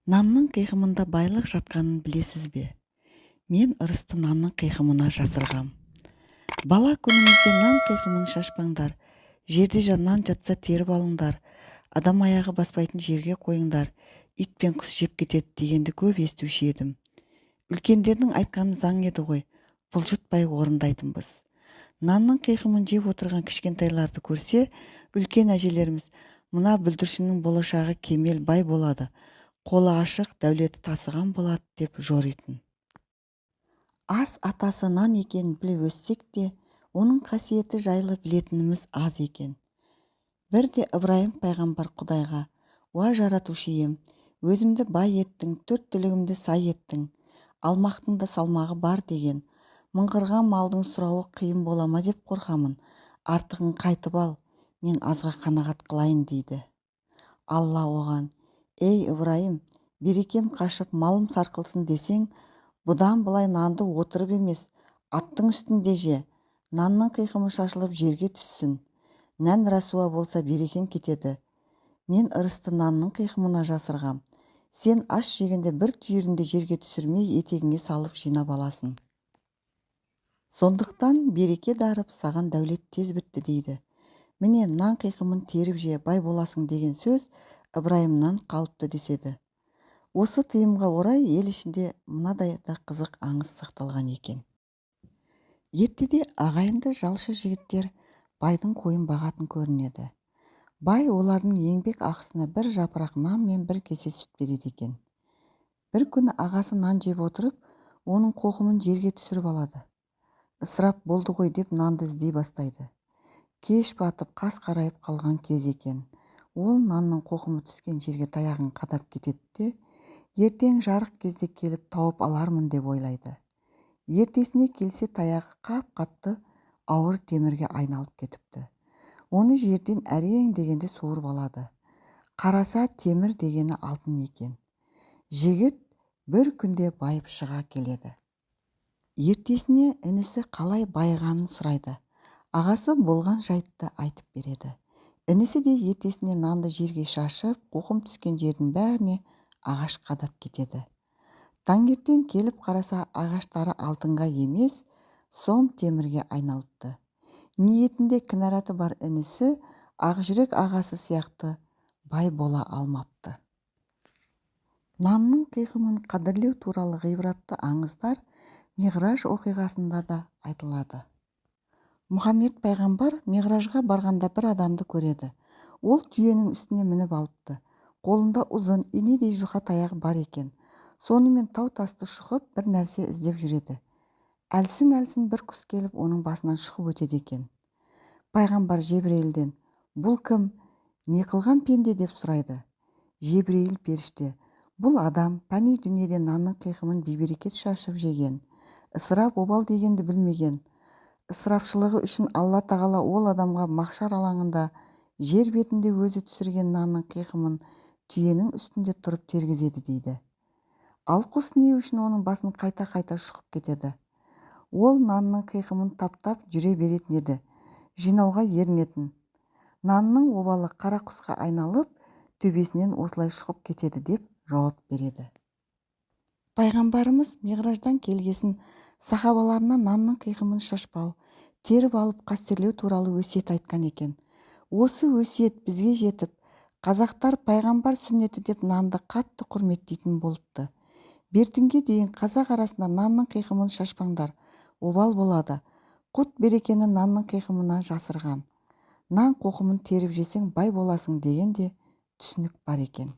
Нанның қиқымында байлық жатқанын білесіз бе? Мен ырысты нанның қиқымына жасырғам. Бала күнімізде нан қиқымын шашпаңдар, жерде нан жатса теріп алыңдар, адам аяғы баспайтын жерге қойыңдар, ит пен құс жеп кетеді дегенді көп естуші едім. Үлкендердің айтқаны заң еді ғой, бұлжытпай орындайтынбыз. Нанның қиқымын жеп отырған кішкентайларды көрсе, үлкен әжелеріміз, мына бүлдіршіннің болашағы кемел бай болады, қолы ашық, дәулеті тасыған болады деп жоритын. Ас атасы нан екенін біліп өссек те, оның қасиеті жайлы білетініміз аз екен. Бірде Ыбырайым пайғамбар Құдайға: «Уа жаратушы ием, өзімді бай еттің, төрт түлігімді сай еттің, алмақтың да салмағы бар деген. Мыңғырған малдың сұрауы қиын бола ма деп қорқамын. Артығын қайтып ал, мен азға қанағат қылайын» дейді. Алла оған: «Ей Ыбырайым, берекем қашып малым сарқылсын десең, бұдан былай нанды отырып емес, аттың үстінде же, нанның қиқымы шашылып жерге түссін. Нән рәсуа болса берекең кетеді. Мен ырысты нанның қиқымына жасырғам. Сен аш жегенде бір түйірінде жерге түсірмей етегіңе салып жинап аласың. Сондықтан береке дарып, саған дәулет тез бітті» дейді. Міне нан қиқымын теріп же, бай боласың деген сөз Ыбырайымнан қалыпты деседі. Осы тыйымға орай ел ішінде мынадай да қызық аңыз сақталған екен. Ертеде ағайынды жалшы жігіттер байдың қойын бағатын көрінеді. Бай олардың еңбек ақысына бір жапырақ нан мен бір кесе сүт береді екен. Бір күні ағасы нан жеп отырып, оның қоқымын жерге түсіріп алады. Ысырап болды ғой деп нанды іздей бастайды. Кеш батып қас қарайып қалған кез екен. Ол нанның қоқымы түскен жерге таяғын қадап кетеді де, ертең жарық кезде келіп тауып алармын деп ойлайды. Ертесіне келсе таяғы қап-қатты ауыр темірге айналып кетіпті. Оны жерден әрең дегенде суырып алады. Қараса темір дегені алтын екен. Жігіт бір күнде байып шыға келеді. Ертесіне інісі қалай байығанын сұрайды. Ағасы болған жайтты айтып береді. Інісі де ертесіне нанды жерге шашып, қоқым түскен жердің бәріне ағаш қадап кетеді. Таңертең келіп қараса, ағаштары алтынға емес, сом темірге айналыпты. Ниетінде кінәраты бар інісі ақжүрек ағасы сияқты бай бола алмапты. Нанның қиқымын қадірлеу туралы ғибратты аңыздар Миғраж оқиғасында да айтылады. Мұхаммед пайғамбар Миғражға барғанда бір адамды көреді. Ол түйенің үстіне мініп алыпты. Қолында ұзын инедей жұқа таяғы бар екен. Сонымен тау тасты шұқып бір нәрсе іздеп жүреді. Әлсін бір құс келіп оның басынан шұқып өтеді екен. Пайғамбар Жебірейілден: «Бұл кім? Не қылған пенде?» деп сұрайды. Жебірейіл періште: «Бұл адам пәни дүниеде нанның қиқымын бейберекет шашып жеген. Ысырап обал дегенді білмеген. Ысырапшылығы үшін Алла тағала ол адамға махшар алаңында жер бетінде өзі түсірген нанның қиқымын түйенің үстінде тұрып тергізеді» дейді. Ал құс не үшін оның басын қайта шұқып кетеді? Ол нанның қиқымын таптап жүре беретін еді, жинауға ерінетін. Нанның обалы қара құсқа айналып, төбесінен осылай шұқып кетеді деп жауап береді. Пайғамбарымыз Миғраждан келгесін сахабаларына нанның қиқымын шашпау, теріп алып қастерлеу туралы өсиет айтқан екен. Осы өсиет бізге жетіп, қазақтар пайғамбар сүннеті деп нанды қатты құрметтейтін болыпты. Бертінге дейін қазақ арасында нанның қиқымын шашпаңдар, обал болады, құт берекені нанның қиқымына жасырған. Нан қоқымын теріп жесең бай боласың деген де түсінік бар екен.